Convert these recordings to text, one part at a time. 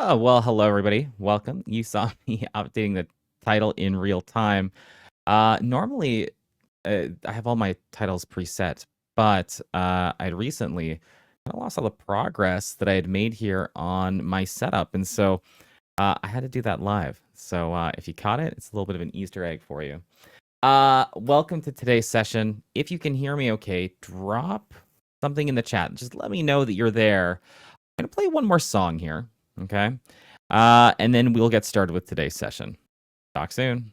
Oh, well, hello, everybody. Welcome. You saw me updating the title in real time. Normally, I have all my titles preset, but I recently kind of lost all the progress that I had made here on my setup. And so I had to do that live. So if you caught it, it's a little bit of an Easter egg for you. Welcome to today's session. If you can hear me okay, drop something in the chat. Just let me know that you're there. I'm going to play one more song here. Okay. And then we'll get started with today's session. Talk soon.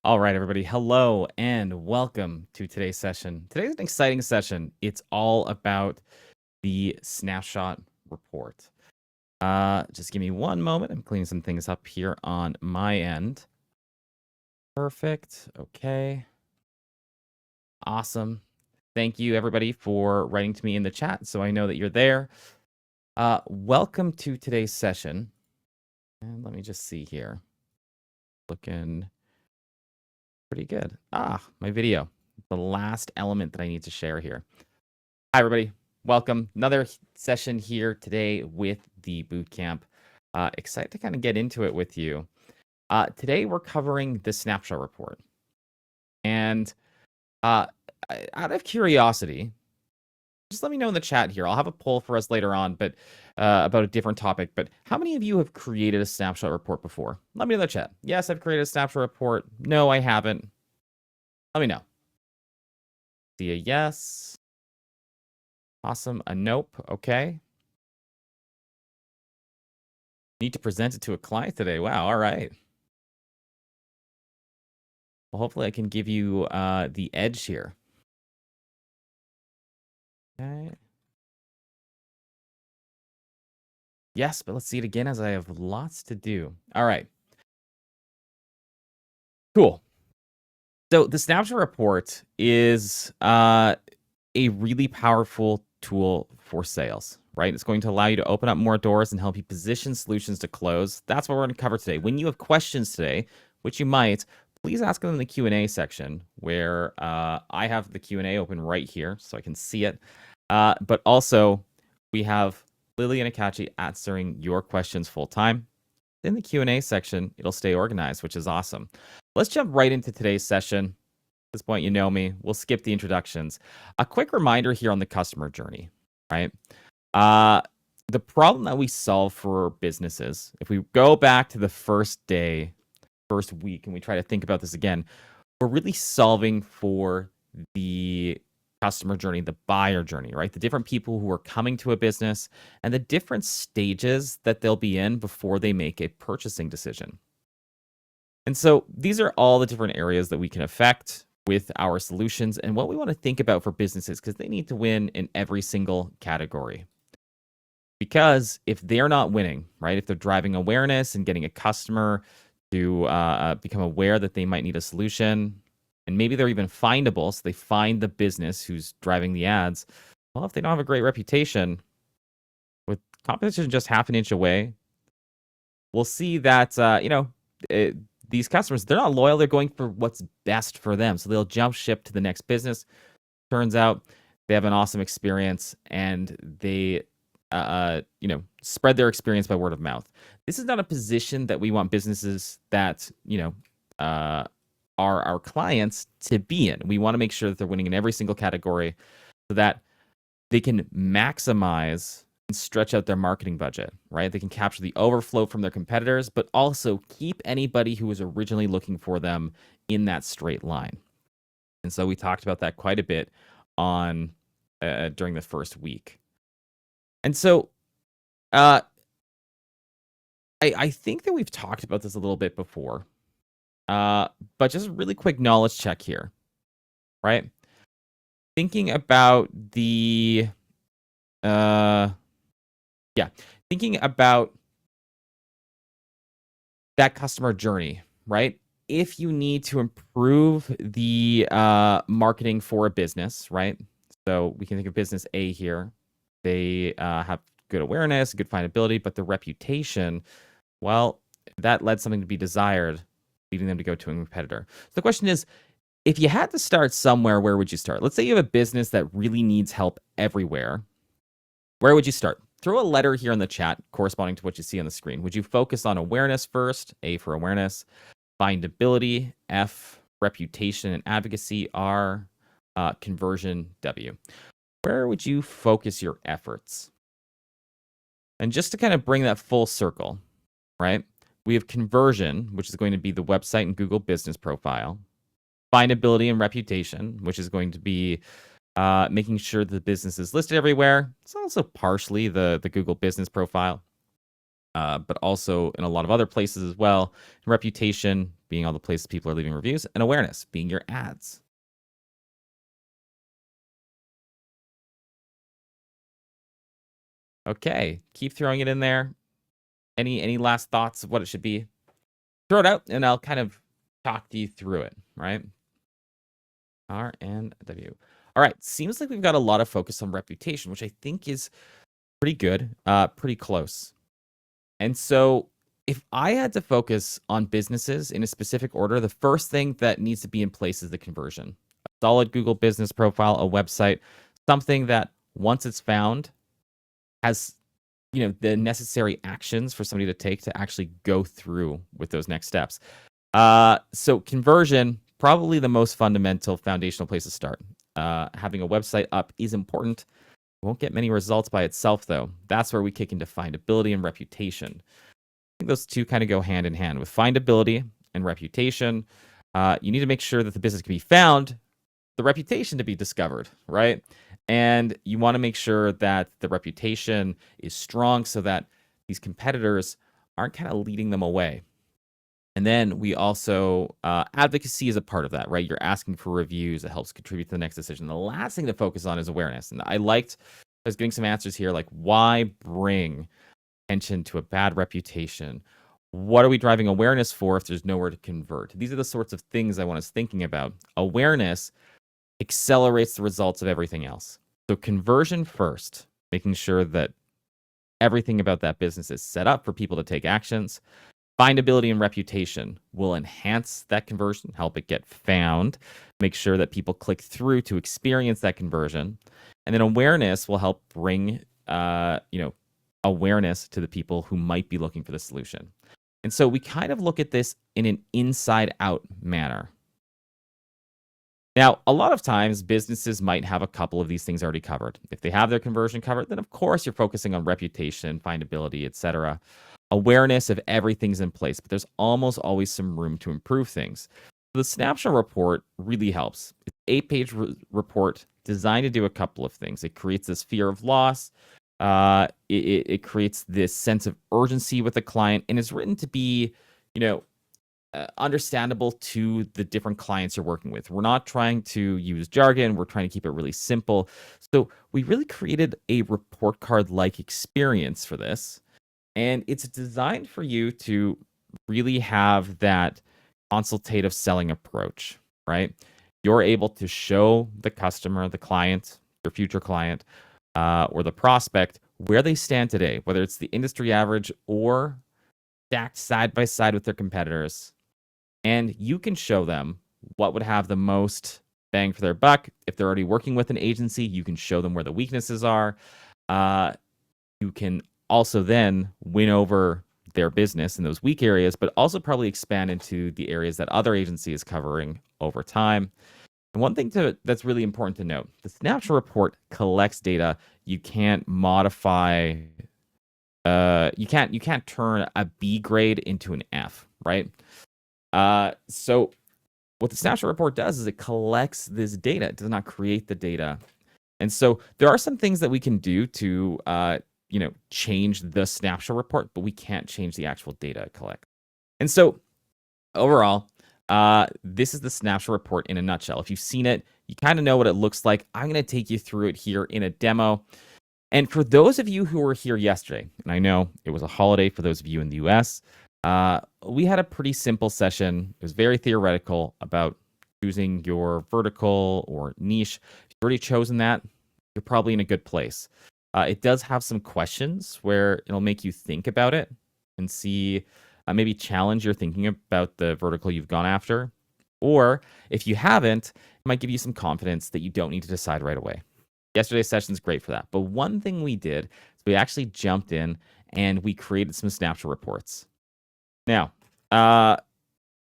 All right, everybody. Hello and welcome to today's session. Today's an exciting session. It's all about the Snapshot Report. Just give me one moment. I'm cleaning some things up here on my end. Perfect. Okay. Awesome. Thank you, everybody, for writing to me in the chat so I know that you're there. Welcome to today's session. And let me just see here. Looking pretty good. My video. The last element that I need to share here. Hi, everybody. Welcome. Another session here today with the bootcamp. Excited to kind of get into it with you. Today we're covering the Snapshot Report. And uh, out of curiosity, just let me know in the chat here. I'll have a poll for us later on, but about a different topic. But how many of you have created a Snapshot Report before? Let me know in the chat. Yes, I've created a Snapshot Report. No, I haven't. Let me know. See a yes. Awesome. A nope. Okay. Need to present it to a client today. Wow. All right. Well, hopefully I can give you the edge here. Okay. Yes, but let's see it again as I have lots to do. All right. Cool. So the Snapshot Report is a really powerful tool for sales, right? It's going to allow you to open up more doors and help you position solutions to close. That's what we're going to cover today. When you have questions today, which you might, please ask them in the Q&A section where I have the Q&A open right here so I can see it. But also, we have Lily and Akachi answering your questions full time. In the Q&A section, it'll stay organized, which is awesome. Let's jump right into today's session. At this point, you know me. We'll skip the introductions. A quick reminder here on the customer journey, right? The problem that we solve for businesses, if we go back to the first day, first week, and we try to think about this again, we're really solving for the customer journey, the buyer journey, right? The different people who are coming to a business and the different stages that they'll be in before they make a purchasing decision. And so these are all the different areas that we can affect with our solutions and what we want to think about for businesses because they need to win in every single category. Because if they're not winning, right, if they're driving awareness and getting a customer to become aware that they might need a solution, and maybe they're even findable, so they find the business who's driving the ads. Well, if they don't have a great reputation, with competition just half an inch away, we'll see that, these customers, they're not loyal. They're going for what's best for them. So they'll jump ship to the next business. Turns out they have an awesome experience and they, spread their experience by word of mouth. This is not a position that we want businesses that, are our clients to be in. We want to make sure that they're winning in every single category so that they can maximize and stretch out their marketing budget, right? They can capture the overflow from their competitors, but also keep anybody who was originally looking for them in that straight line. And so we talked about that quite a bit on during the first week. And so I think that we've talked about this a little bit before, but just a really quick knowledge check here, right? Thinking about the, thinking about that customer journey, right? If you need to improve the marketing for a business, right? So we can think of business A here. They have good awareness, good findability, but the reputation, well, that led something to be desired, leading them to go to a competitor. So the question is, if you had to start somewhere, where would you start? Let's say you have a business that really needs help everywhere. Where would you start? Throw a letter here in the chat corresponding to what you see on the screen. Would you focus on awareness first? A for awareness. Findability, F. Reputation and advocacy, R. Conversion, W. Where would you focus your efforts? And just to kind of bring that full circle, right? We have conversion, which is going to be the website and Google business profile. Findability and reputation, which is going to be making sure that the business is listed everywhere. It's also partially the Google business profile, but also in a lot of other places as well. And reputation being all the places people are leaving reviews, and awareness being your ads. Okay, keep throwing it in there. Any last thoughts of what it should be? Throw it out, and I'll kind of talk to you through it, right? R and W. All right, seems like we've got a lot of focus on reputation, which I think is pretty good, pretty close. And so if I had to focus on businesses in a specific order, the first thing that needs to be in place is the conversion. A solid Google business profile, a website, something that once it's found has the necessary actions for somebody to take to actually go through with those next steps. So conversion, probably the most fundamental foundational place to start. Having a website up is important. Won't get many results by itself, though. That's where we kick into findability and reputation. I think those two kind of go hand in hand. With findability and reputation, you need to make sure that the business can be found, the reputation to be discovered, right? And you want to make sure that the reputation is strong so that these competitors aren't kind of leading them away. And then we also, advocacy is a part of that, right? You're asking for reviews that helps contribute to the next decision. The last thing to focus on is awareness. And I was getting some answers here, like why bring attention to a bad reputation? What are we driving awareness for if there's nowhere to convert? These are the sorts of things I want us thinking about. Awareness accelerates the results of everything else. So conversion first, making sure that everything about that business is set up for people to take actions. Findability and reputation will enhance that conversion, help it get found, make sure that people click through to experience that conversion. And then awareness will help bring, awareness to the people who might be looking for the solution. And so we kind of look at this in an inside-out manner. Now, a lot of times, businesses might have a couple of these things already covered. If they have their conversion covered, then of course you're focusing on reputation, findability, etc. Awareness of everything's in place, but there's almost always some room to improve things. The Snapshot Report really helps. It's an 8-page report designed to do a couple of things. It creates this fear of loss. It creates this sense of urgency with the client, and it's written to be, understandable to the different clients you're working with. We're not trying to use jargon. We're trying to keep it really simple. So we really created a report card-like experience for this. And it's designed for you to really have that consultative selling approach, right? You're able to show the customer, the client, your future client, or the prospect where they stand today, whether it's the industry average or stacked side by side with their competitors. And you can show them what would have the most bang for their buck. If they're already working with an agency, you can show them where the weaknesses are. You can also then win over their business in those weak areas, but also probably expand into the areas that other agency is covering over time. And one thing that's really important to note, the Snapshot Report collects data. You can't modify, you can't turn a B grade into an F, right? So what the Snapshot Report does is it collects this data. It does not create the data. And so there are some things that we can do to, change the Snapshot Report, but we can't change the actual data it collects. And so overall, this is the Snapshot Report in a nutshell. If you've seen it, you kind of know what it looks like. I'm going to take you through it here in a demo. And for those of you who were here yesterday, and I know it was a holiday for those of you in the US, we had a pretty simple session. It was very theoretical about choosing your vertical or niche. If you've already chosen that, you're probably in a good place. It does have some questions where it'll make you think about it and see, maybe challenge your thinking about the vertical you've gone after. Or if you haven't, it might give you some confidence that you don't need to decide right away. Yesterday's session is great for that. But one thing we did is we actually jumped in and we created some Snapshot reports. Now,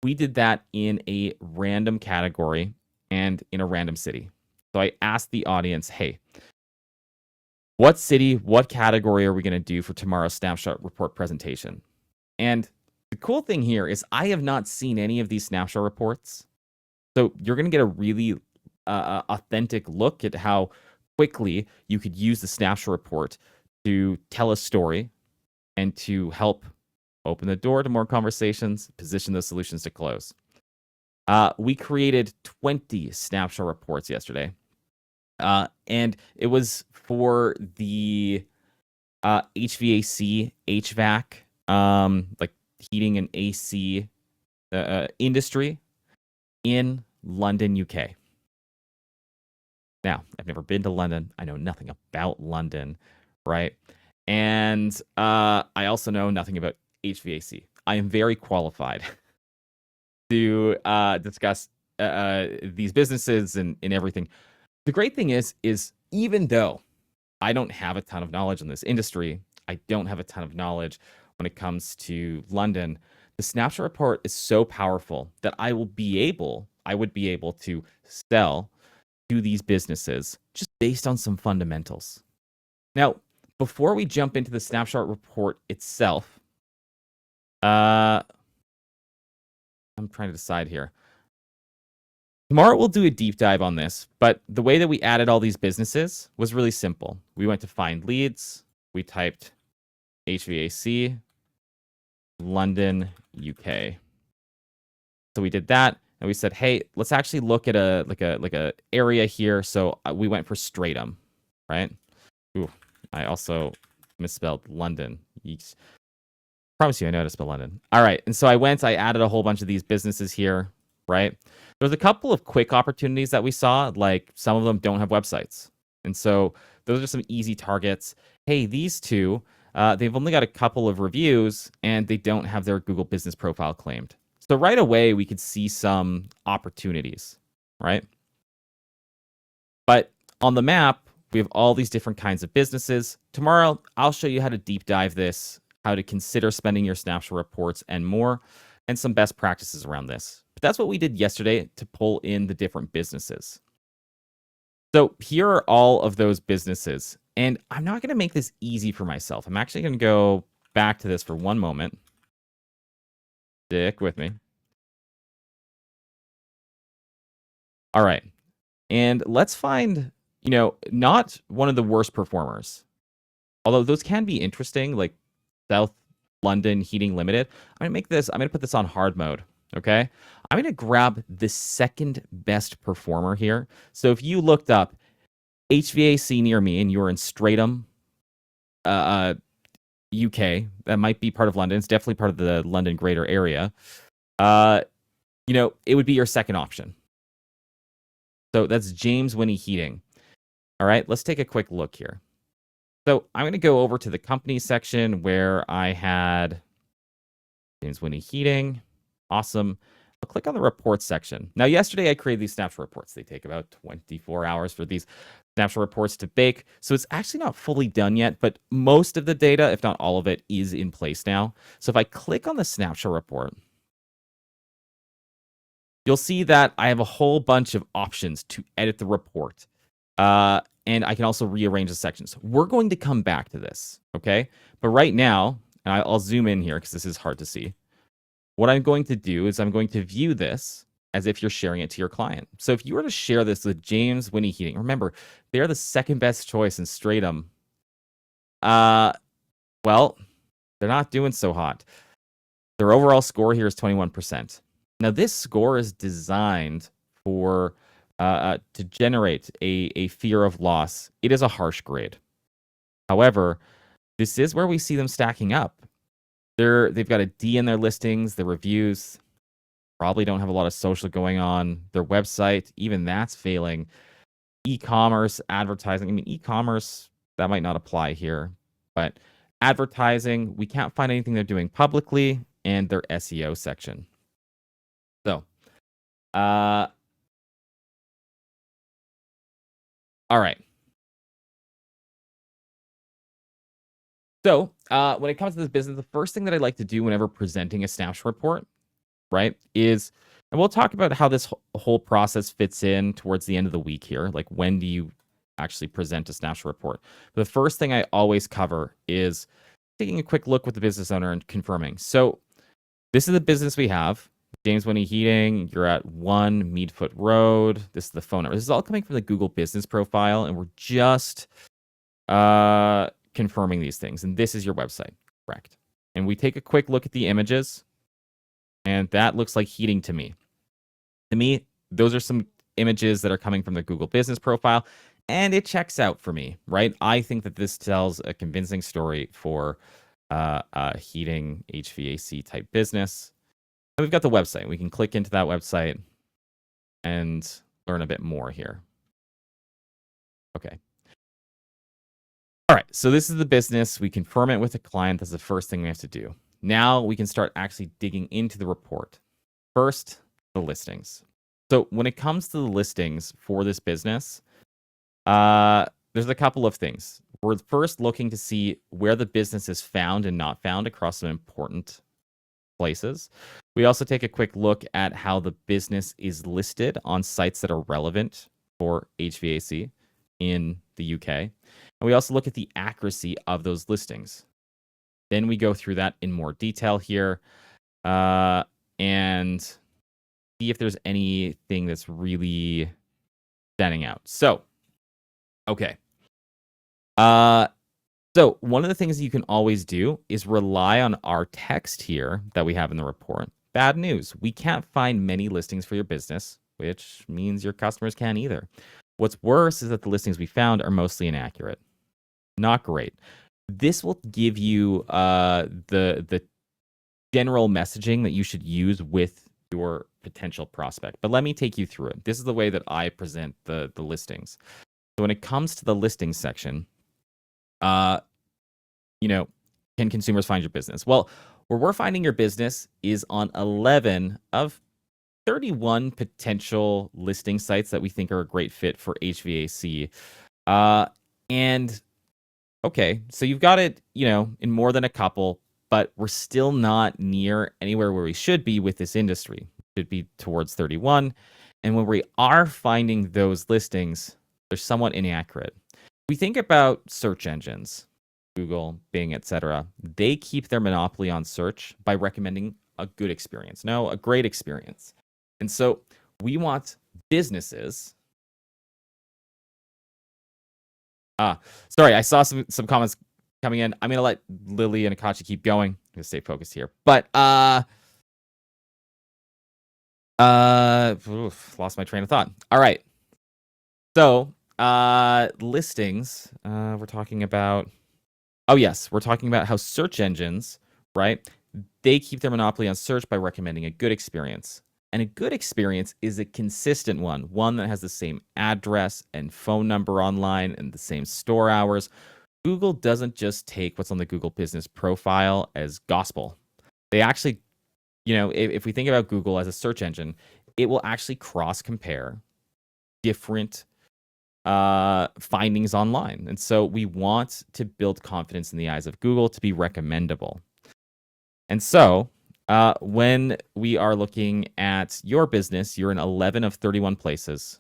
we did that in a random category and in a random city. So I asked the audience, hey, what city, what category are we going to do for tomorrow's Snapshot Report presentation? And the cool thing here is I have not seen any of these Snapshot reports. So you're going to get a really authentic look at how quickly you could use the Snapshot Report to tell a story and to help open the door to more conversations, position the solutions to close. We created 20 Snapshot reports yesterday. And it was for the HVAC, HVAC, like heating and AC industry in London, UK. Now, I've never been to London. I know nothing about London, right? And I also know nothing about HVAC. I am very qualified to discuss these businesses and everything. The great thing is even though I don't have a ton of knowledge in this industry, I don't have a ton of knowledge when it comes to London. The snapshot report is so powerful that I would be able to sell to these businesses just based on some fundamentals. Now, before we jump into the snapshot report itself, I'm trying to decide here. Tomorrow we'll do a deep dive on this, but the way that we added all these businesses was really simple. We went to find leads, we typed HVAC, London, UK. So we did that, and we said, hey, let's actually look at a area here. So we went for Stratham, right? Ooh, I also misspelled London. Yeeks. Promise you, I know how to spell London. All right, and so I added a whole bunch of these businesses here, right? There's a couple of quick opportunities that we saw, like some of them don't have websites. And so those are some easy targets. Hey, these two, they've only got a couple of reviews and they don't have their Google business profile claimed. So right away, we could see some opportunities, right? But on the map, we have all these different kinds of businesses. Tomorrow, I'll show you how to deep dive this, how to consider spending your snapshot reports and more, and some best practices around this. But that's what we did yesterday to pull in the different businesses. So here are all of those businesses. And I'm not going to make this easy for myself. I'm actually going to go back to this for one moment. Stick with me. All right. And let's find, not one of the worst performers. Although those can be interesting, like South London Heating Limited. I'm going to put this on hard mode. Okay. I'm going to grab the second best performer here. So if you looked up HVAC near me and you're in Stratham, UK, that might be part of London. It's definitely part of the London greater area. It would be your second option. So that's James Winnie Heating. All right, let's take a quick look here. So I'm going to go over to the company section where I had James Winnie Heating. Awesome. I'll click on the reports section. Now, yesterday I created these snapshot reports. They take about 24 hours for these snapshot reports to bake. So it's actually not fully done yet, but most of the data, if not all of it, is in place now. So if I click on the snapshot report, you'll see that I have a whole bunch of options to edit the report. And I can also rearrange the sections. We're going to come back to this, okay? But right now, and I'll zoom in here because this is hard to see. What I'm going to do is I'm going to view this as if you're sharing it to your client. So if you were to share this with James Winnie Heating, remember, they're the second best choice in Stratham. Well, they're not doing so hot. Their overall score here is 21%. Now, this score is designed for to generate a fear of loss. It is a harsh grade. However, this is where we see them stacking up. They've got a D in their listings, their reviews, probably don't have a lot of social going on. Their website, even that's failing. E-commerce, advertising. I mean, e-commerce, that might not apply here. But advertising, we can't find anything they're doing publicly, and their SEO section. So, all right. So when it comes to this business, the first thing that I like to do whenever presenting a snapshot report, right, is, and we'll talk about how this whole process fits in towards the end of the week here. Like, when do you actually present a snapshot report? But the first thing I always cover is taking a quick look with the business owner and confirming. So this is the business we have. James Winnie Heating, you're at 1 Meadfoot Road. This is the phone number. This is all coming from the Google business profile, and we're just confirming these things. And this is your website, correct? And we take a quick look at the images, and that looks like heating to me. To me, those are some images that are coming from the Google business profile, and it checks out for me, right? I think that this tells a convincing story for a heating HVAC type business. And we've got the website. We can click into that website and learn a bit more here. Okay. All right, so this is the business. We confirm it with the client. That's the first thing we have to do. Now we can start actually digging into the report. First, the listings. So when it comes to the listings for this business, there's a couple of things. we're first looking to see where the business is found and not found across some important places. We also take a quick look at how the business is listed on sites that are relevant for HVAC in the UK. And we also look at the accuracy of those listings. Then we go through that in more detail here and see if there's anything that's really standing out. So, okay. So one of the things you can always do is rely on our text here that we have in the report. Bad news. We can't find many listings for your business, which means your customers can't either. What's worse is that the listings we found are mostly inaccurate. Not great. This will give you the general messaging that you should use with your potential prospect. But let me take you through it. This is the way that I present the listings. So when it comes to the listings section, can consumers find your business? Well, where we're finding your business is on 11 of 31 potential listing sites that we think are a great fit for HVAC. And okay, so you've got it, in more than a couple, but we're still not near anywhere where we should be with this industry. It should be towards 31. And when we are finding those listings, they're somewhat inaccurate. We think about search engines, Google, Bing, etc. They keep their monopoly on search by recommending a good experience. No, a great experience. And so we want businesses. Sorry, I saw some comments coming in. I'm going to let Lily and Akachi keep going. I'm going to stay focused here. But lost my train of thought. All right. So, listings, we're talking about, we're talking about how search engines, right? They keep their monopoly on search by recommending a good experience. And a good experience is a consistent one that has the same address and phone number online and the same store hours. Google doesn't just take what's on the Google business profile as gospel. They actually, if we think about Google as a search engine, it will actually cross-compare different findings online. And so we want to build confidence in the eyes of Google to be recommendable. And so when we are looking at your business, you're in 11 of 31 places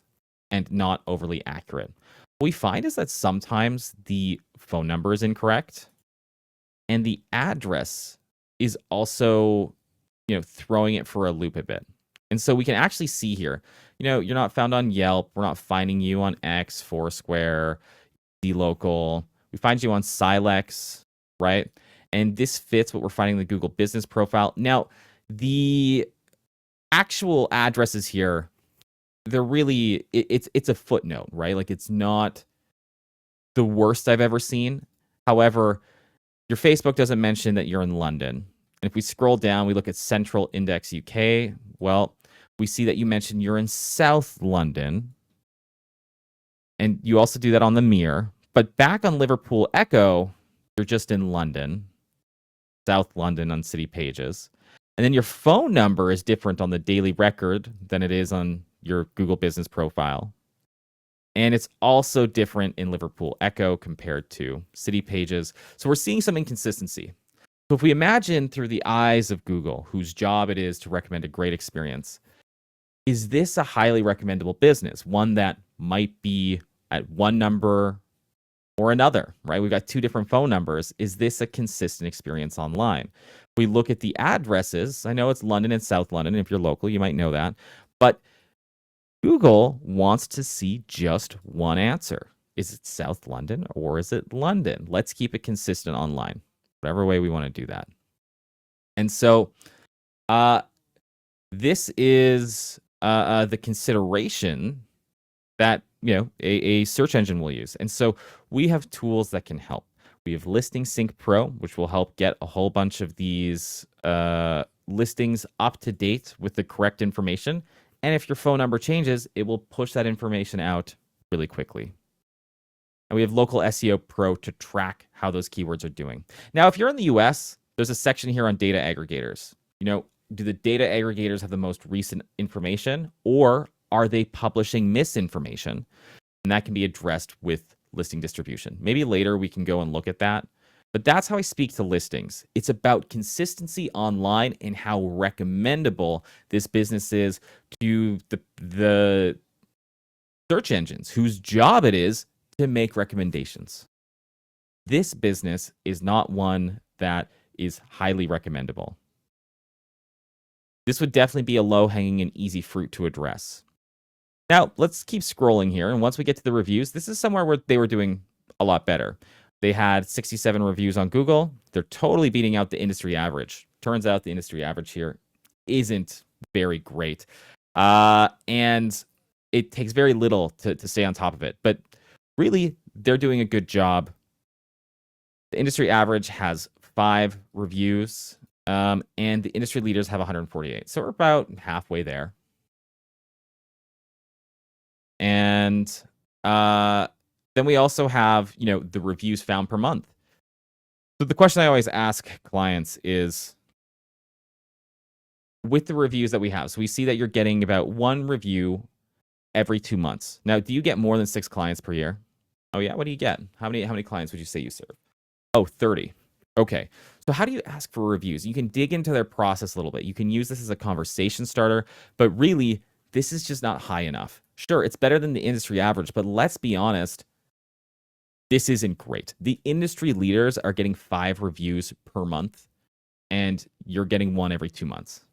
and not overly accurate. What we find is that sometimes the phone number is incorrect and the address is also, throwing it for a loop a bit. And so we can actually see here, you're not found on Yelp. We're not finding you on X, Foursquare, dLocal. We find you on Silex, right? And this fits what we're finding in the Google business profile. Now, the actual addresses here, they're really, it's a footnote, right? Like it's not the worst I've ever seen. However, your Facebook doesn't mention that you're in London. And if we scroll down, we look at Central Index UK. Well, we see that you mentioned you're in South London. And you also do that on the Mirror. But back on Liverpool Echo, you're just in London, South London on city pages. And then your phone number is different on the Daily Record than it is on your Google business profile. And it's also different in Liverpool Echo compared to city pages. So we're seeing some inconsistency. So if we imagine through the eyes of Google, whose job it is to recommend a great experience, is this a highly recommendable business? One that might be at one number or another, right? We've got two different phone numbers. Is this a consistent experience online? We look at the addresses. I know it's London and South London. If you're local, you might know that. But Google wants to see just one answer. Is it South London or is it London? Let's keep it consistent online, whatever way we want to do that. And so this is the consideration that a search engine will use. And so we have tools that can help. We have Listing Sync Pro, which will help get a whole bunch of these listings up to date with the correct information. And if your phone number changes, it will push that information out really quickly. And we have Local SEO Pro to track how those keywords are doing. Now, if you're in the US, there's a section here on data aggregators. Do the data aggregators have the most recent information, or are they publishing misinformation? And that can be addressed with listing distribution. Maybe later we can go and look at that. But that's how I speak to listings. It's about consistency online and how recommendable this business is to the search engines whose job it is to make recommendations. This business is not one that is highly recommendable. This would definitely be a low-hanging and easy fruit to address. Now, let's keep scrolling here. And once we get to the reviews, this is somewhere where they were doing a lot better. They had 67 reviews on Google. They're totally beating out the industry average. Turns out the industry average here isn't very great. And it takes very little to stay on top of it. But really, they're doing a good job. The industry average has 5 reviews, and the industry leaders have 148. So we're about halfway there. And then we also have, the reviews found per month. So the question I always ask clients is, with the reviews that we have, so we see that you're getting about 1 review every 2 months. Now, do you get more than 6 clients per year? Oh yeah, what do you get? How many clients would you say you serve? Oh, 30. Okay. So how do you ask for reviews? You can dig into their process a little bit. You can use this as a conversation starter, but really, this is just not high enough. Sure, it's better than the industry average, but let's be honest, this isn't great. The industry leaders are getting 5 reviews per month, and you're getting 1 every 2 months.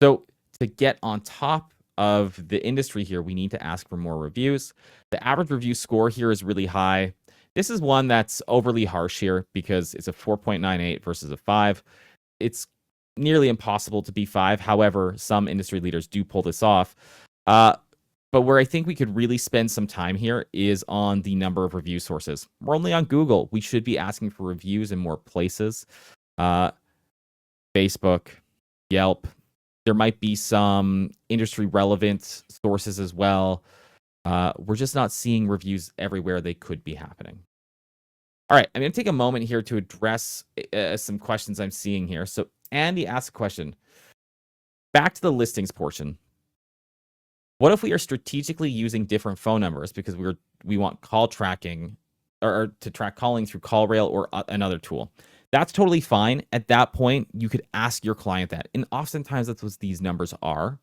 So to get on top of the industry here, we need to ask for more reviews. The average review score here is really high. This is one that's overly harsh here because it's a 4.98 versus a 5. It's nearly impossible to be 5. However, some industry leaders do pull this off. But where I think we could really spend some time here is on the number of review sources. We're only on Google. We should be asking for reviews in more places. Facebook, Yelp. There might be some industry relevant sources as well. We're just not seeing reviews everywhere they could be happening. All right, I'm going to take a moment here to address some questions I'm seeing here. So Andy asked a question. Back to the listings portion. What if we are strategically using different phone numbers because we want call tracking or to track calling through CallRail or another tool? That's totally fine. At that point, you could ask your client that. And oftentimes that's what these numbers are.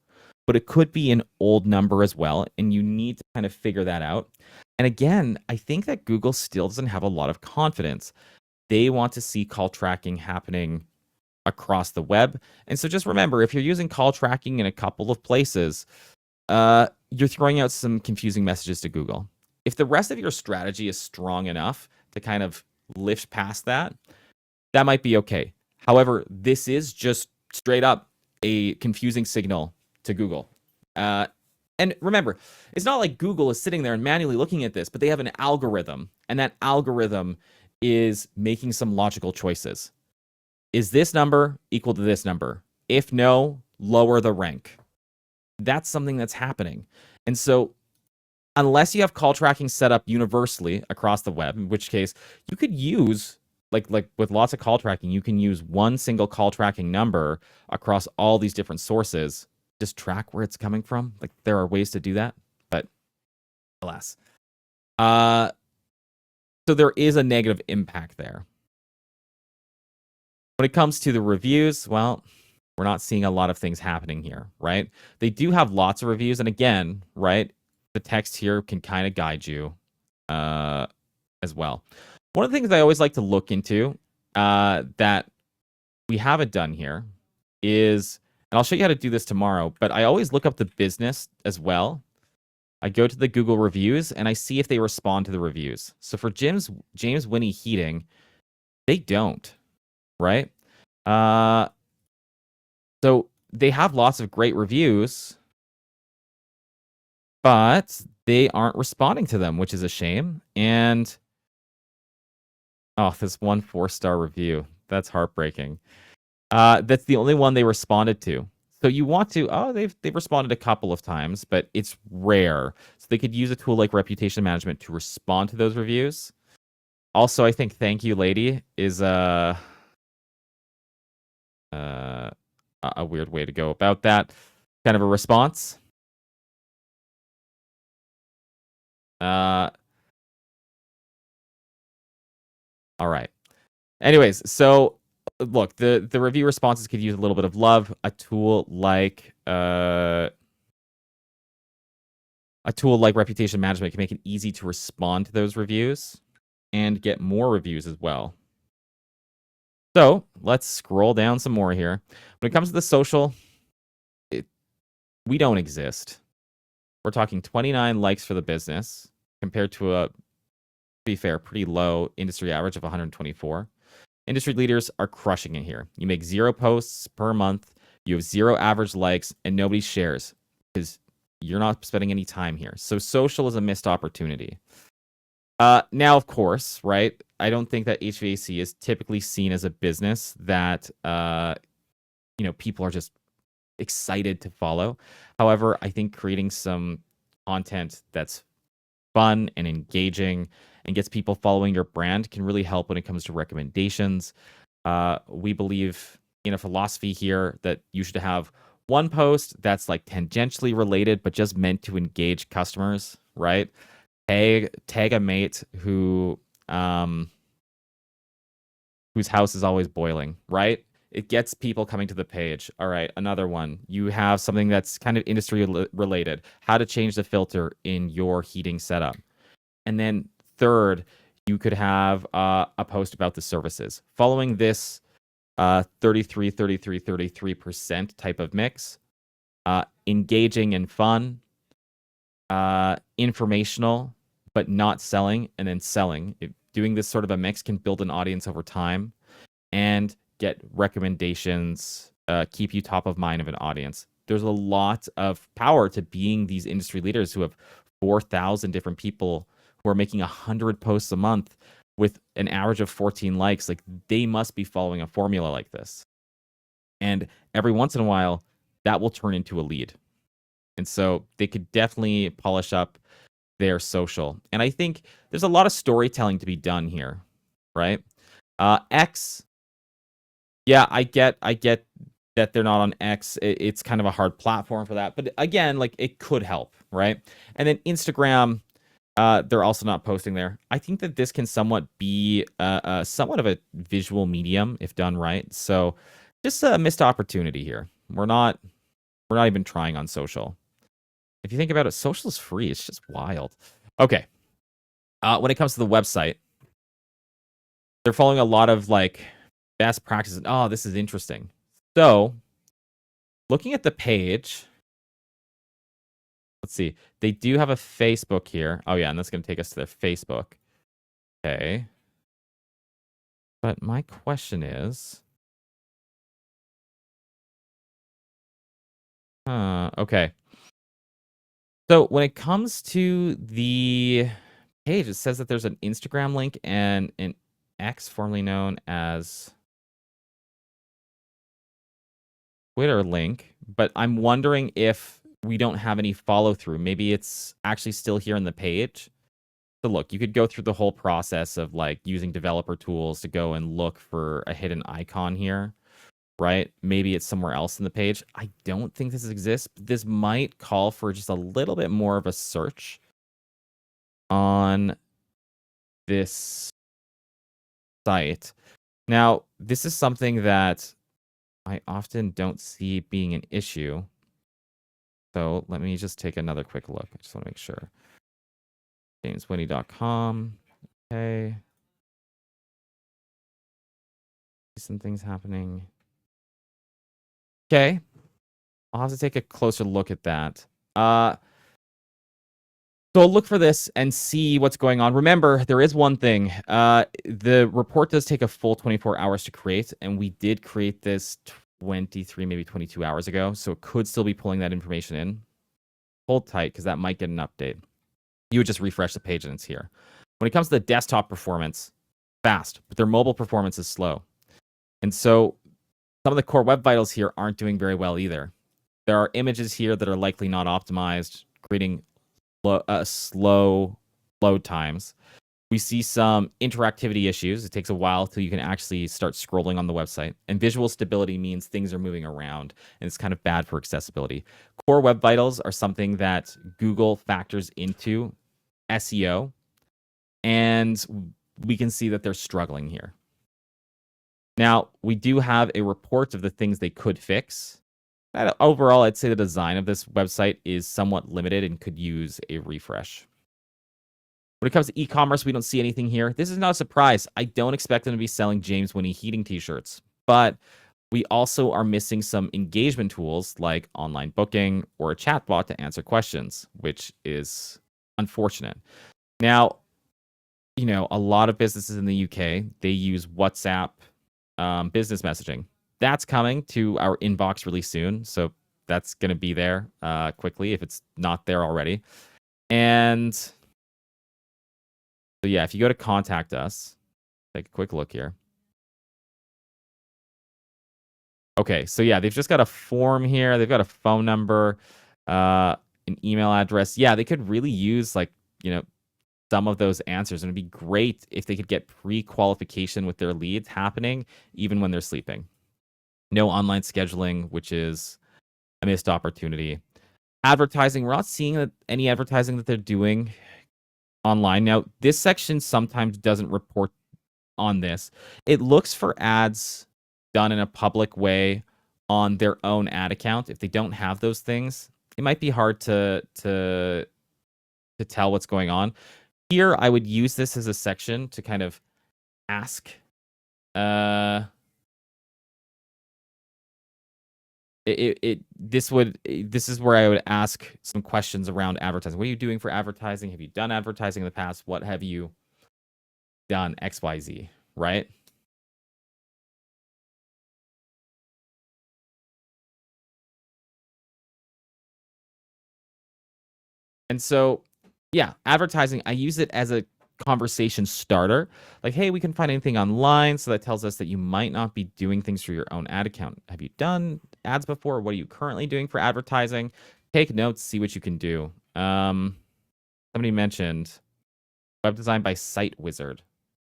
But it could be an old number as well. And you need to kind of figure that out. And again, I think that Google still doesn't have a lot of confidence. They want to see call tracking happening across the web. And so just remember, if you're using call tracking in a couple of places, you're throwing out some confusing messages to Google. If the rest of your strategy is strong enough to kind of lift past that, that might be okay. However, this is just straight up a confusing signal to Google. And remember, it's not like Google is sitting there and manually looking at this, but they have an algorithm, and that algorithm is making some logical choices. Is this number equal to this number? If no, lower the rank. That's something that's happening. And so unless you have call tracking set up universally across the web, in which case you could use, like with lots of call tracking, you can use one single call tracking number across all these different sources. Just track where it's coming from. Like, there are ways to do that, but alas. So there is a negative impact there. When it comes to the reviews, well, we're not seeing a lot of things happening here, right? They do have lots of reviews. And again, right, the text here can kind of guide you as well. One of the things I always like to look into that we haven't done here is, and I'll show you how to do this tomorrow, but I always look up the business as well. I go to the Google reviews and I see if they respond to the reviews. So for James Winnie Heating, they don't, right? So they have lots of great reviews, but they aren't responding to them, which is a shame. And oh, this one 4-star review. That's heartbreaking. That's the only one they responded to. So you want to, they've responded a couple of times, but it's rare. So they could use a tool like reputation management to respond to those reviews. Also, I think thank you, lady, is a weird way to go about that. Kind of a response. All right. Anyways, so look, the review responses could use a little bit of love. A tool like reputation management can make it easy to respond to those reviews and get more reviews as well. So let's scroll down some more here. When it comes to the social, we don't exist. We're talking 29 likes for the business compared to to be fair, pretty low industry average of 124. Industry leaders are crushing it here. You make 0 posts per month, you have 0 average likes, and nobody shares because you're not spending any time here. So social is a missed opportunity. Now, of course, right? I don't think that HVAC is typically seen as a business that people are just excited to follow. However, I think creating some content that's fun and engaging and gets people following your brand can really help when it comes to recommendations. We believe in a philosophy here that you should have one post that's like tangentially related, but just meant to engage customers, right? Tag a mate whose house is always boiling, right? It gets people coming to the page. All right, another one. You have something that's kind of industry related. How to change the filter in your heating setup. And then third, you could have a post about the services. Following this 33% type of mix, engaging and fun, informational, but not selling, and then selling. Doing this sort of a mix can build an audience over time and get recommendations, keep you top of mind of an audience. There's a lot of power to being these industry leaders who have 4,000 different people who are making 100 posts a month with an average of 14 likes. Like, they must be following a formula like this. And every once in a while, that will turn into a lead. And so they could definitely polish up their social. And I think there's a lot of storytelling to be done here, right? X, yeah, I get that they're not on X. It's kind of a hard platform for that. But again, like, it could help, right? And then Instagram, they're also not posting there. I think that this can somewhat be somewhat of a visual medium if done right. So just a missed opportunity here. We're not even trying on social. If you think about it, social is free. It's just wild. Okay. When it comes to the website, they're following a lot of like best practices. Oh, this is interesting. So looking at the page, let's see. They do have a Facebook here. Oh, yeah, and that's going to take us to their Facebook. Okay. But my question is... okay. So when it comes to the page, it says that there's an Instagram link and an X, formerly known as Twitter link. But I'm wondering if we don't have any follow through. Maybe it's actually still here in the page. So look, you could go through the whole process of like using developer tools to go and look for a hidden icon here, right? Maybe it's somewhere else in the page. I don't think this exists. But this might call for just a little bit more of a search on this site. Now, this is something that I often don't see being an issue. So let me just take another quick look. I just want to make sure. JamesWinnie.com. Okay. Some things happening. Okay. I'll have to take a closer look at that. So I'll look for this and see what's going on. Remember, there is one thing. The report does take a full 24 hours to create, and we did create this 23, maybe 22 hours ago, so it could still be pulling that information in. Hold tight, because that might get an update. You would just refresh the page, and it's here. When it comes to the desktop performance, fast, but their mobile performance is slow. And so some of the core web vitals here aren't doing very well either. There are images here that are likely not optimized, creating slow load times. We see some interactivity issues. It takes a while till you can actually start scrolling on the website. And visual stability means things are moving around, and it's kind of bad for accessibility. Core web vitals are something that Google factors into SEO. And we can see that they're struggling here. Now, we do have a report of the things they could fix. Overall, I'd say the design of this website is somewhat limited and could use a refresh. When it comes to e-commerce, we don't see anything here. This is not a surprise. I don't expect them to be selling James Winnie heating t-shirts, but we also are missing some engagement tools like online booking or a chatbot to answer questions, which is unfortunate. Now, a lot of businesses in the UK, they use WhatsApp business messaging. That's coming to our inbox really soon. So that's going to be there quickly if it's not there already. And so, yeah, if you go to contact us, take a quick look here. Okay, so yeah, they've just got a form here. They've got a phone number, an email address. Yeah, they could really use some of those answers. And it'd be great if they could get pre-qualification with their leads happening even when they're sleeping. No online scheduling, which is a missed opportunity. Advertising, we're not seeing any advertising that they're doing online. Now, this section sometimes doesn't report on this. It looks for ads done in a public way on their own ad account. If they don't have those things, it might be hard to tell what's going on. Here, I would use this as a section to kind of ask. This is where I would ask some questions around advertising. What are you doing for advertising? Have you done advertising in the past? What have you done? XYZ, right? And so, yeah, advertising, I use it as a conversation starter. Like, hey, we can find anything online. So that tells us that you might not be doing things through your own ad account. Have you done ads before? What are you currently doing for advertising? Take notes, see what you can do. Somebody mentioned web design by Site Wizard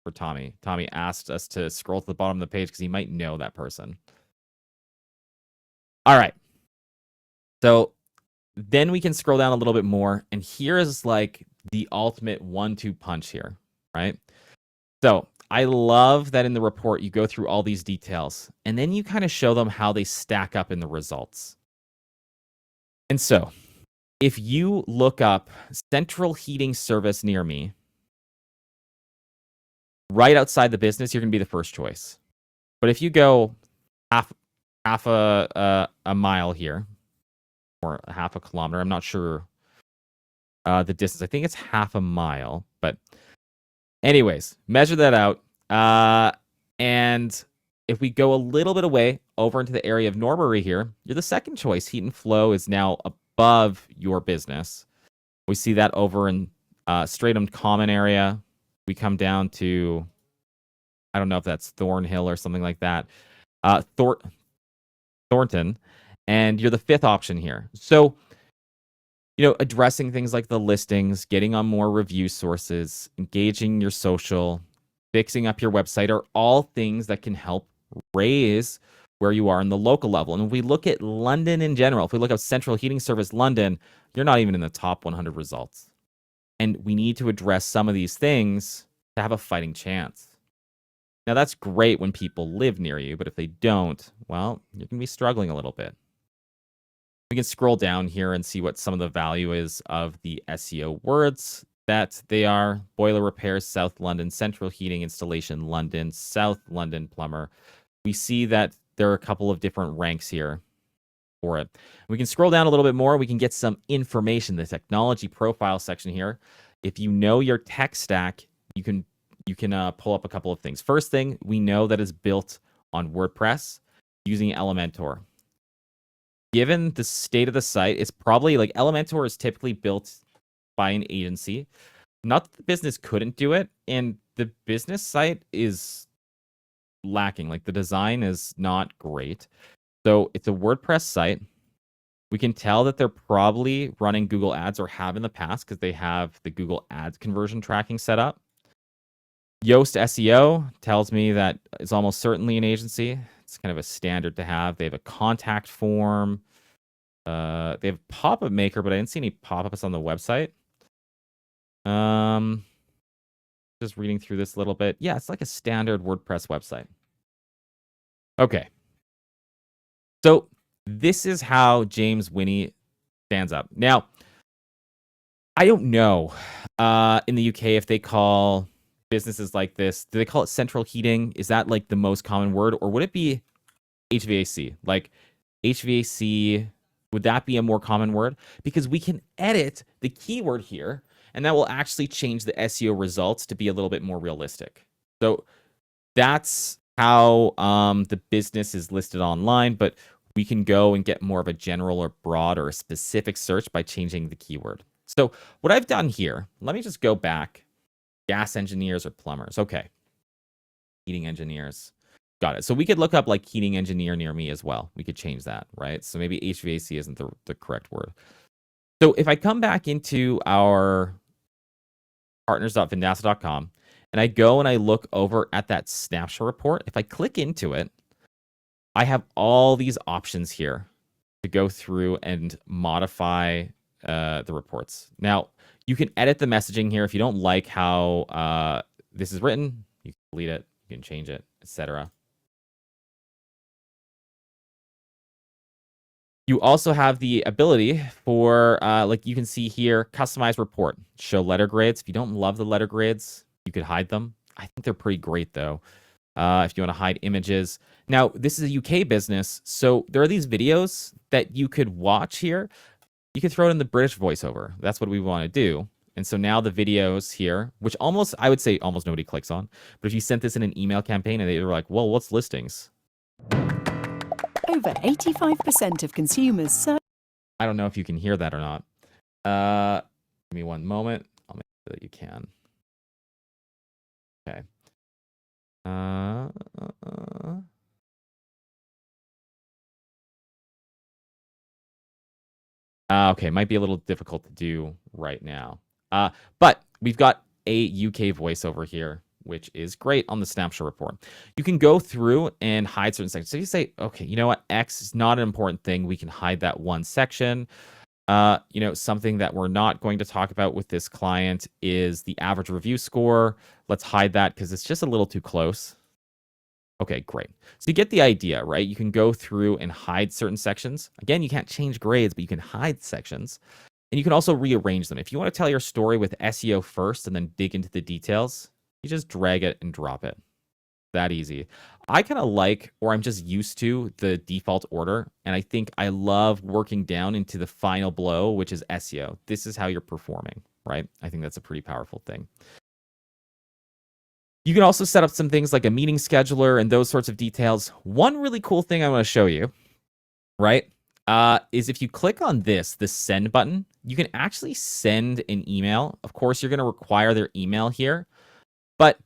for Tommy. Tommy asked us to scroll to the bottom of the page because he might know that person. All right. So then we can scroll down a little bit more. And here is like the ultimate 1-2 punch here, right? So I love that in the report, you go through all these details and then you kind of show them how they stack up in the results. And so if you look up central heating service near me, right outside the business, you're going to be the first choice. But if you go half a mile here, or half a kilometer, I'm not sure the distance. I think it's half a mile. But anyways, measure that out. And if we go a little bit away over into the area of Norbury here, you're the second choice. Heat and Flow is now above your business. We see that over in Stratham Common area. We come down to, I don't know if that's Thornhill or something like that. Thornton. And you're the fifth option here. So, addressing things like the listings, getting on more review sources, engaging your social, fixing up your website are all things that can help raise where you are in the local level. And if we look at London in general, if we look at Central Heating Service London, you're not even in the top 100 results. And we need to address some of these things to have a fighting chance. Now, that's great when people live near you, but if they don't, well, you're going to be struggling a little bit. We can scroll down here and see what some of the value is of the SEO words that they are. Boiler repairs, South London, central heating installation, London, South London plumber. We see that there are a couple of different ranks here for it. We can scroll down a little bit more. We can get some information, the technology profile section here. If you know your tech stack, you can pull up a couple of things. First thing, we know that it's built on WordPress using Elementor. Given the state of the site, it's probably like Elementor is typically built by an agency. Not that the business couldn't do it, and the business site is lacking. Like the design is not great. So it's a WordPress site. We can tell that they're probably running Google Ads or have in the past because they have the Google Ads conversion tracking set up. Yoast SEO tells me that it's almost certainly an agency. It's kind of a standard to have. They have a contact form. They have pop-up maker, but I didn't see any pop-ups on the website. Just reading through this a little bit. Yeah, it's like a standard WordPress website. Okay. So this is how James Winnie stands up. Now, I don't know in the UK if they call businesses like this, do they call it central heating? Is that like the most common word? Or would it be HVAC? Like HVAC, would that be a more common word? Because we can edit the keyword here, and that will actually change the SEO results to be a little bit more realistic. So that's how the business is listed online, but we can go and get more of a general or broad or a specific search by changing the keyword. So what I've done here, let me just go back. Gas engineers or plumbers. Okay. Heating engineers. Got it. So we could look up like heating engineer near me as well. We could change that, right? So maybe HVAC isn't the correct word. So if I come back into our partners.vendasta.com and I go and I look over at that snapshot report, if I click into it, I have all these options here to go through and modify the reports. Now, you can edit the messaging here. If you don't like how this is written, you can delete it, you can change it, etc. You also have the ability for, like you can see here, customize report, show letter grades. If you don't love the letter grades, you could hide them. I think they're pretty great though. If you want to hide images. Now, this is a UK business, so there are these videos that you could watch here. You could throw it in the British voiceover. That's what we want to do. And so now the videos here, which almost, I would say almost nobody clicks on, but if you sent this in an email campaign and they were like, well, what's listings? Over 85% of consumers search. I don't know if you can hear that or not. Give me one moment. I'll make sure that you can. Okay. Okay, might be a little difficult to do right now. But we've got a UK voiceover here, which is great on the Snapshot report. You can go through and hide certain sections. So you say, okay, you know what? X is not an important thing. We can hide that one section. You know, something that we're not going to talk about with this client is the average review score. Let's hide that because it's just a little too close. Okay, great. So you get the idea, right? You can go through and hide certain sections. Again, you can't change grades, but you can hide sections. And you can also rearrange them. If you want to tell your story with SEO first and then dig into the details, you just drag it and drop it. That easy. I kind of like, or I'm just used to the default order. And I think I love working down into the final blow, which is SEO. This is how you're performing, right? I think that's a pretty powerful thing. You can also set up some things like a meeting scheduler and those sorts of details. One really cool thing I want to show you, right, is if you click on this, the send button, you can actually send an email. Of course, you're going to require their email here, but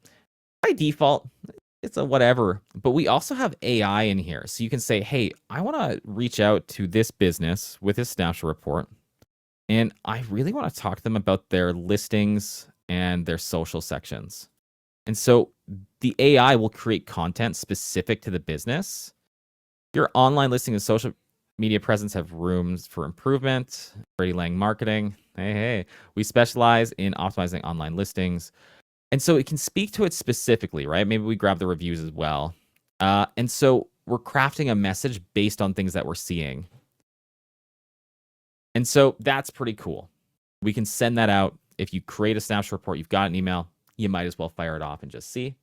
by default, it's a whatever. But we also have AI in here. So you can say, hey, I want to reach out to this business with this snapshot report, and I really want to talk to them about their listings and their social sections. And so the AI will create content specific to the business. Your online listing and social media presence have rooms for improvement. Brady Lang Marketing. Hey. We specialize in optimizing online listings. And so it can speak to it specifically, right? Maybe we grab the reviews as well. And so we're crafting a message based on things that we're seeing. And so that's pretty cool. We can send that out. If you create a snapshot report, you've got an email, you might as well fire it off and just see.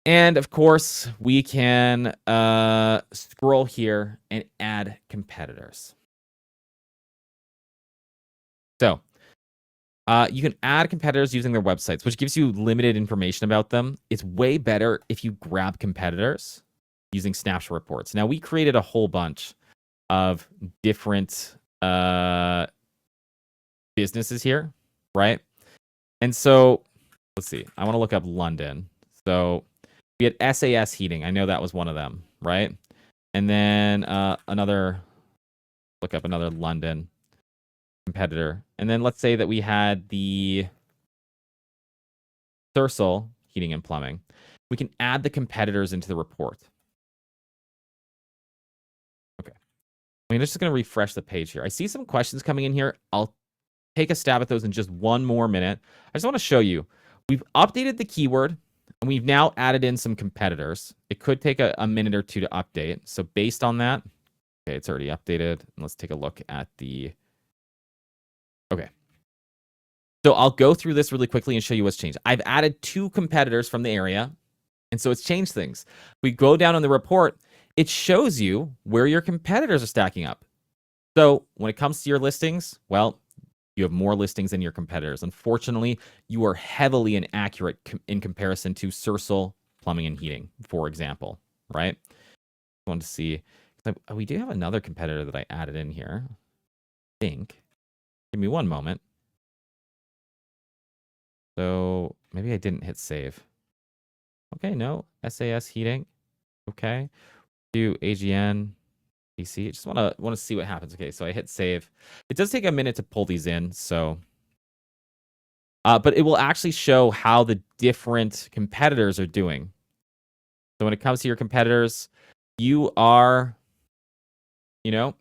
And of course, we can scroll here and add competitors. So you can add competitors using their websites, which gives you limited information about them. It's way better if you grab competitors using Snapshot Reports. Now, we created a whole bunch of different businesses here, right? And so let's see. I want to look up London. So we had SAS Heating. I know that was one of them, right? And then look up another London competitor. And then let's say that we had the Thursal Heating and Plumbing. We can add the competitors into the report. Okay. I'm just going to refresh the page here. I see some questions coming in here. I'll take a stab at those in just one more minute. I just want to show you. We've updated the keyword, and we've now added in some competitors. It could take a minute or two to update. So based on that, okay, it's already updated. And let's take a look at the... Okay. So I'll go through this really quickly and show you what's changed. I've added 2 competitors from the area, and so it's changed things. We go down on the report, it shows you where your competitors are stacking up. So when it comes to your listings, well, you have more listings than your competitors. Unfortunately, you are heavily inaccurate in comparison to Cersal Plumbing and Heating, for example, right? I want to see. We do have another competitor that I added in here, I think. Give me one moment. So maybe I didn't hit save. Okay, no. SAS Heating. Okay. Do AGN. PC. Just want to see what happens. Okay, so I hit save. It does take a minute to pull these in, so but it will actually show how the different competitors are doing. So when it comes to your competitors, you are,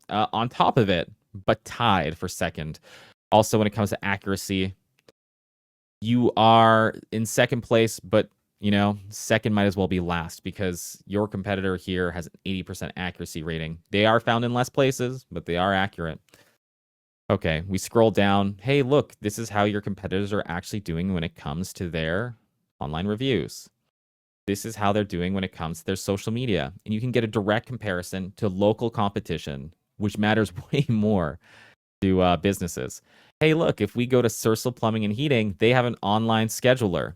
on top of it, but tied for second. Also, when it comes to accuracy, you are in second place, but second might as well be last because your competitor here has an 80% accuracy rating. They are found in less places, but they are accurate. Okay, we scroll down. Hey, look, this is how your competitors are actually doing when it comes to their online reviews. This is how they're doing when it comes to their social media. And you can get a direct comparison to local competition, which matters way more to businesses. Hey, look, if we go to Cersal Plumbing and Heating, they have an online scheduler.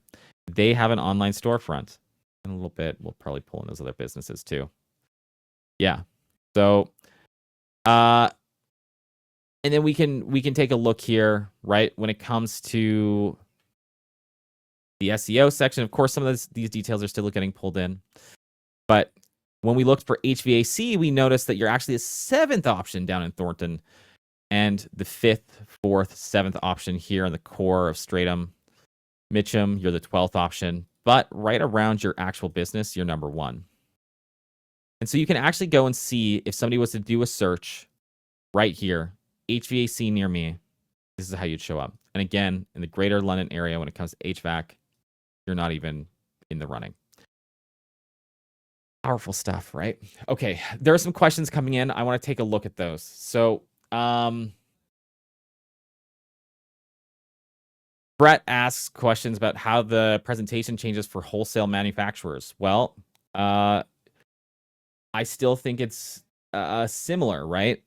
They have an online storefront. In a little bit, we'll probably pull in those other businesses too. Yeah. So, and then we can take a look here, right? When it comes to the SEO section, of course, some of these details are still getting pulled in. But when we looked for HVAC, we noticed that you're actually the 7th option down in Thornton, and the 5th, 4th, 7th option here in the core of Stratham. Mitcham, you're the 12th option, but right around your actual business, you're number 1. And so you can actually go and see if somebody was to do a search right here, HVAC near me, this is how you'd show up. And again, in the greater London area, when it comes to HVAC, you're not even in the running. Powerful stuff, right? Okay, there are some questions coming in. I want to take a look at those. So, Brett asks questions about how the presentation changes for wholesale manufacturers. Well, I still think it's similar, right?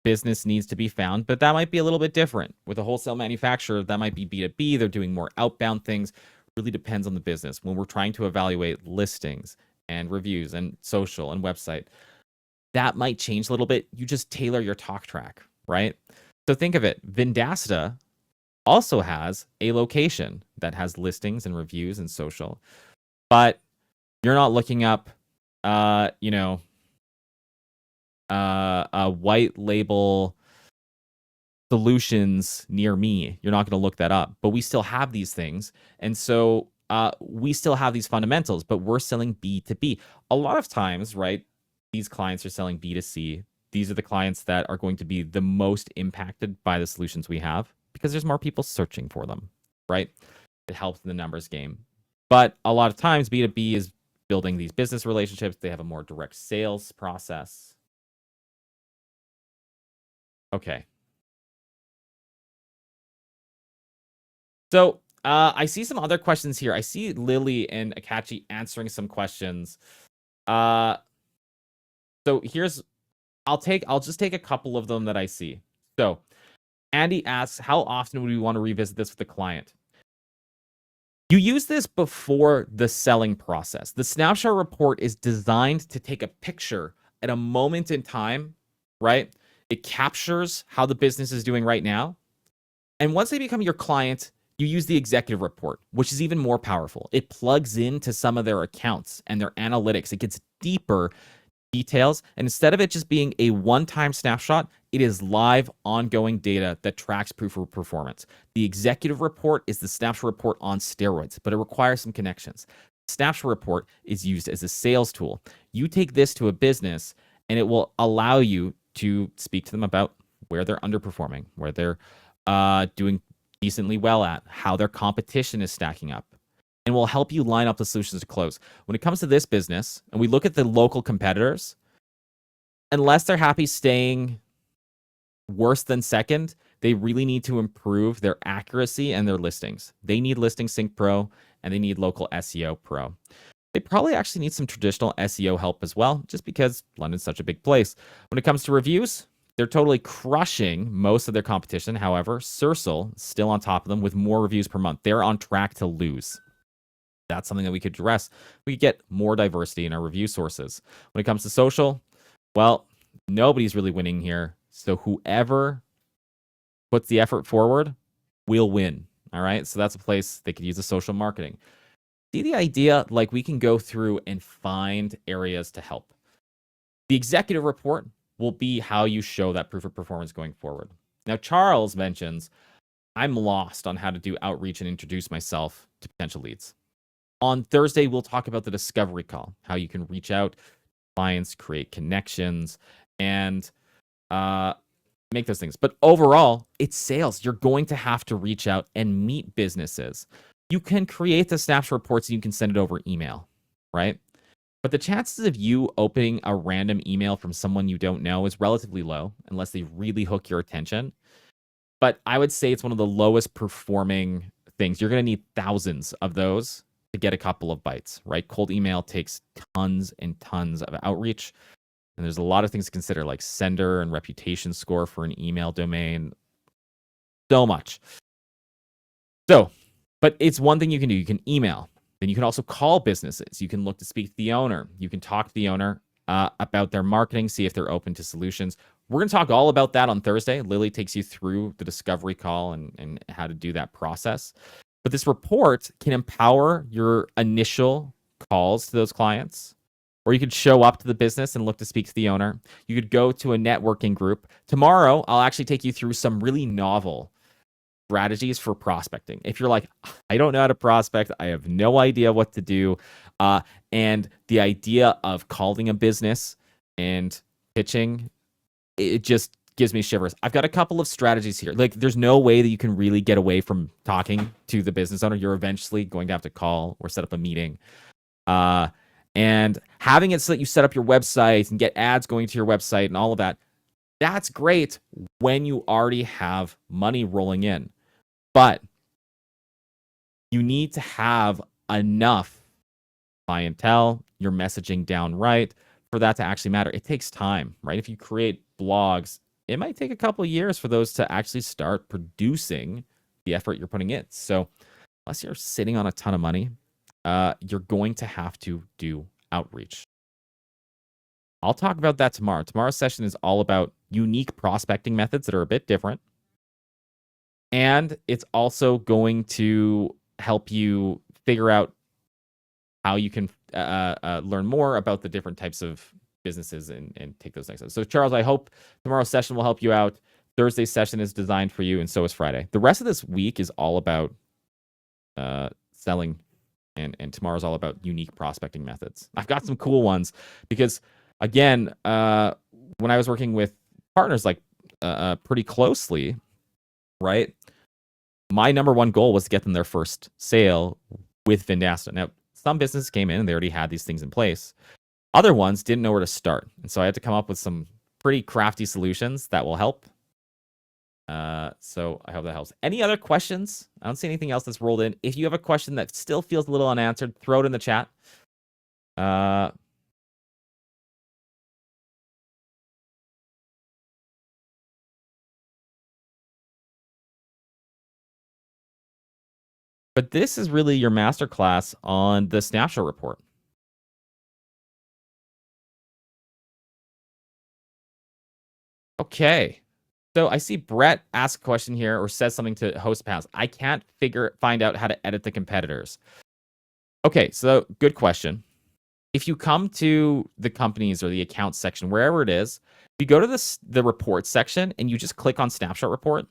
Business needs to be found, but that might be a little bit different. With a wholesale manufacturer, that might be B2B. They're doing more outbound things. Really depends on the business. When we're trying to evaluate listings and reviews and social and website, that might change a little bit. You just tailor your talk track, right? So think of it. Vendasta also has a location that has listings and reviews and social, but you're not looking up, a white label solutions near me. You're not going to look that up, but we still have these things. And so we still have these fundamentals, but we're selling B2B. A lot of times, right, these clients are selling B2C. These are the clients that are going to be the most impacted by the solutions we have because there's more people searching for them, right? It helps in the numbers game. But a lot of times B2B is building these business relationships. They have a more direct sales process. Okay. So I see some other questions here. I see Lily and Akachi answering some questions. So here's, I'll just take a couple of them that I see. So Andy asks, how often would we want to revisit this with the client? You use this before the selling process. The snapshot report is designed to take a picture at a moment in time, right? It captures how the business is doing right now. And once they become your client, you use the executive report, which is even more powerful. It plugs into some of their accounts and their analytics. It gets deeper details. And instead of it just being a one-time snapshot, it is live, ongoing data that tracks proof of performance. The executive report is the snapshot report on steroids, but it requires some connections. Snapshot report is used as a sales tool. You take this to a business, and it will allow you to speak to them about where they're underperforming, where they're doing decently well at, how their competition is stacking up, and will help you line up the solutions to close. When it comes to this business, and we look at the local competitors, unless they're happy staying worse than second, they really need to improve their accuracy and their listings. They need Listing Sync Pro and they need local SEO Pro. They probably actually need some traditional SEO help as well, just because London's such a big place. When it comes to reviews, they're totally crushing most of their competition. However, Sercel is still on top of them with more reviews per month. They're on track to lose. That's something that we could address. We could get more diversity in our review sources. When it comes to social, well, nobody's really winning here. So whoever puts the effort forward will win. All right. So that's a place they could use the social marketing. See the idea? Like, we can go through and find areas to help. The executive report will be how you show that proof of performance going forward. Now, Charles mentions, I'm lost on how to do outreach and introduce myself to potential leads. On Thursday, we'll talk about the discovery call, how you can reach out to clients, create connections, and make those things. But overall, it's sales. You're going to have to reach out and meet businesses. You can create the Snapshot reports and you can send it over email, right? But the chances of you opening a random email from someone you don't know is relatively low unless they really hook your attention. But I would say it's one of the lowest performing things. You're going to need thousands of those to get a couple of bites, right? Cold email takes tons and tons of outreach. And there's a lot of things to consider, like sender and reputation score for an email domain. So much. So, but it's one thing you can do. You can email. Then you can also call businesses. You can look to speak to the owner. You can talk to the owner about their marketing, see if they're open to solutions. We're going to talk all about that on Thursday. Lily takes you through the discovery call and how to do that process. But this report can empower your initial calls to those clients. Or you could show up to the business and look to speak to the owner. You could go to a networking group. Tomorrow, I'll actually take you through some really novel strategies for prospecting. If you're like, I don't know how to prospect, I have no idea what to do, and the idea of calling a business and pitching, it just gives me shivers. I've got a couple of strategies here. Like, there's no way that you can really get away from talking to the business owner. You're eventually going to have to call or set up a meeting. And having it so that you set up your website and get ads going to your website and all of that, that's great when you already have money rolling in. But you need to have enough clientele, your messaging down right, for that to actually matter. It takes time, right? If you create blogs, it might take a couple of years for those to actually start producing the effort you're putting in. So unless you're sitting on a ton of money, you're going to have to do outreach. I'll talk about that tomorrow. Tomorrow's session is all about unique prospecting methods that are a bit different. And it's also going to help you figure out how you can learn more about the different types of businesses and take those next steps. So, Charles, I hope tomorrow's session will help you out. Thursday's session is designed for you, and so is Friday. The rest of this week is all about selling. And tomorrow's all about unique prospecting methods. I've got some cool ones because, again, when I was working with partners like pretty closely, right, my number one goal was to get them their first sale with Vendasta. Now, some businesses came in and they already had these things in place. Other ones didn't know where to start. And so I had to come up with some pretty crafty solutions that will help. So I hope that helps. Any other questions? I don't see anything else that's rolled in. If you have a question that still feels a little unanswered, throw it in the chat. But this is really your masterclass on the Snapshot report. Okay. So I see Brett ask a question here or says something to host pass. I can't find out how to edit the competitors. Okay, so good question. If you come to the companies or the accounts section, wherever it is, you go to the reports section and you just click on Snapshot Report,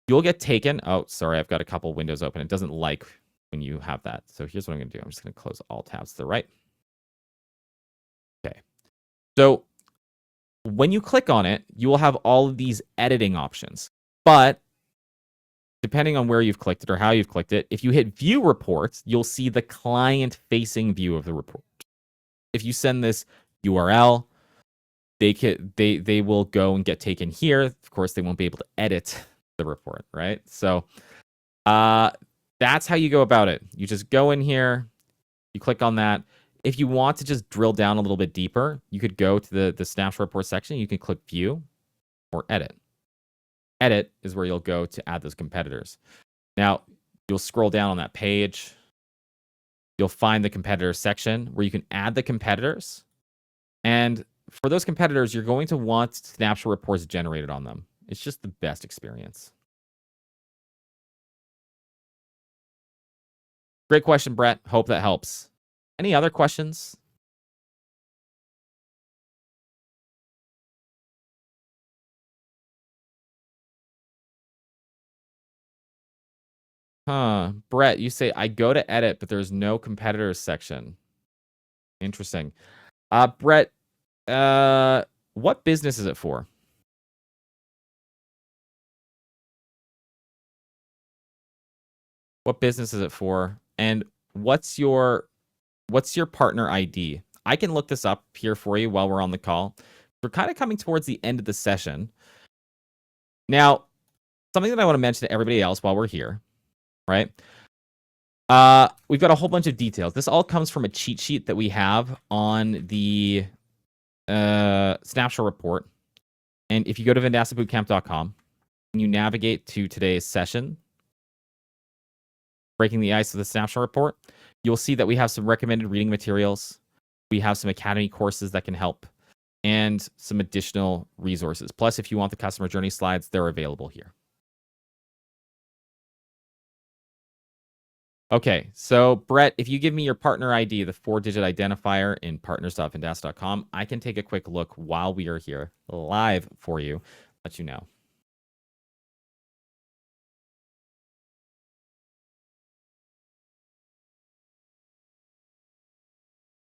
you'll get taken. Oh, sorry, I've got a couple windows open. It doesn't like when you have that. So here's what I'm going to do. I'm just going to close all tabs to the right. Okay. So when you click on it, you will have all of these editing options. But depending on where you've clicked it or how you've clicked it, if you hit view reports, you'll see the client-facing view of the report. If you send this URL, they will go and get taken here. Of course, they won't be able to edit the report, right? So that's how you go about it. You just go in here, you click on that. If you want to just drill down a little bit deeper, you could go to the Snapshot Report section. You can click View or Edit. Edit is where you'll go to add those competitors. Now, you'll scroll down on that page. You'll find the competitors section where you can add the competitors. And for those competitors, you're going to want Snapshot Reports generated on them. It's just the best experience. Great question, Brett. Hope that helps. Any other questions? Brett, you say, I go to edit, but there's no competitors section. Interesting. Brett, what business is it for? What business is it for? And what's your partner ID? I can look this up here for you while we're on the call. We're kind of coming towards the end of the session. Now, something that I want to mention to everybody else while we're here, right? We've got a whole bunch of details. This all comes from a cheat sheet that we have on the Snapshot Report. And if you go to vendastabootcamp.com and you navigate to today's session, Breaking the Ice with the Snapshot Report, you'll see that we have some recommended reading materials. We have some Academy courses that can help and some additional resources. Plus, if you want the customer journey slides, they're available here. Okay, so Brett, if you give me your partner ID, the 4-digit identifier in partners.vendasta.com, I can take a quick look while we are here live for you, let you know.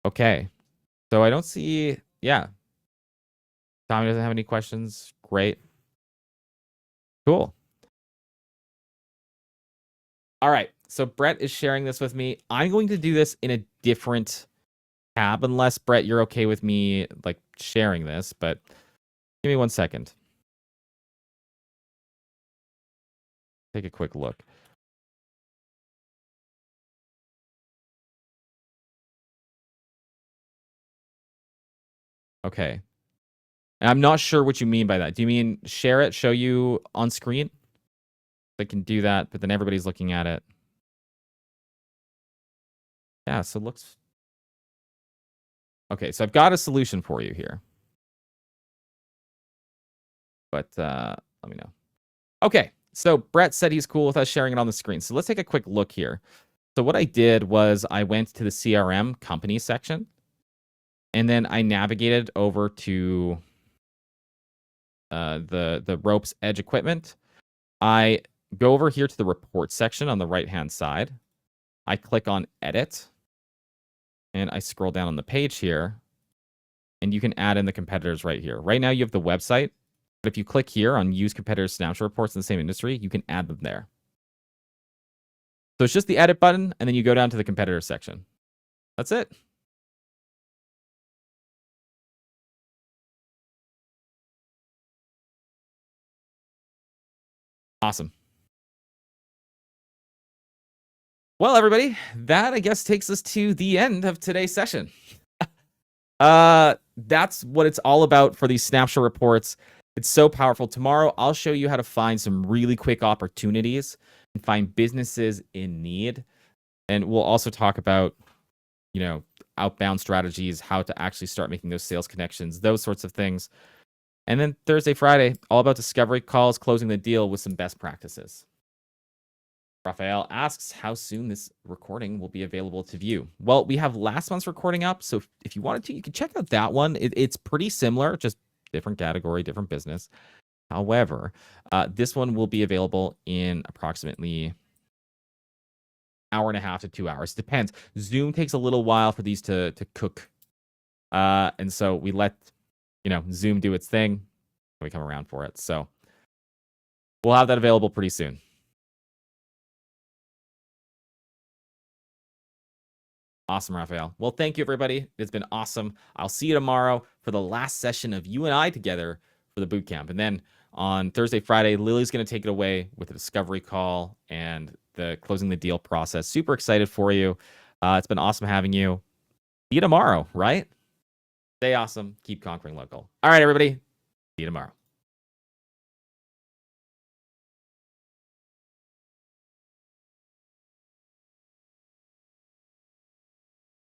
Okay, so I don't see, yeah. Tommy doesn't have any questions. Great. Cool. All right, so Brett is sharing this with me. I'm going to do this in a different tab, unless, Brett, you're okay with me like sharing this, but give me 1 second. Take a quick look. Okay. And I'm not sure what you mean by that. Do you mean share it, show you on screen? I can do that, but then everybody's looking at it. Yeah, so it looks... Okay, so I've got a solution for you here. But let me know. Okay, so Brett said he's cool with us sharing it on the screen. So let's take a quick look here. So what I did was I went to the CRM company section, and then I navigated over to the ropes edge equipment. I go over here to the report section on the right-hand side. I click on edit, and I scroll down on the page here, and you can add in the competitors right here. Right now you have the website, but if you click here on use competitors Snapshot reports in the same industry, you can add them there. So it's just the edit button, and then you go down to the competitor section. That's it. Awesome. Well, everybody, that I guess takes us to the end of today's session. That's what it's all about for these Snapshot reports. It's so powerful. Tomorrow, I'll show you how to find some really quick opportunities and find businesses in need. And we'll also talk about, you know, outbound strategies, how to actually start making those sales connections, those sorts of things. And then Thursday, Friday, all about discovery calls, closing the deal with some best practices. Raphael asks how soon this recording will be available to view. Well, we have last month's recording up, so if you wanted to, you can check out that one. It's pretty similar, just different category, different business. However, this one will be available in approximately hour and a half to 2 hours. Depends. Zoom takes a little while for these to cook. And so we let, Zoom do its thing. We come around for it. So we'll have that available pretty soon. Awesome, Raphael. Well, thank you, everybody. It's been awesome. I'll see you tomorrow for the last session of you and I together for the boot camp. And then on Thursday, Friday, Lily's going to take it away with the discovery call and the closing the deal process. Super excited for you. It's been awesome having you. See you tomorrow, right? Stay awesome. Keep conquering local. All right, everybody. See you tomorrow.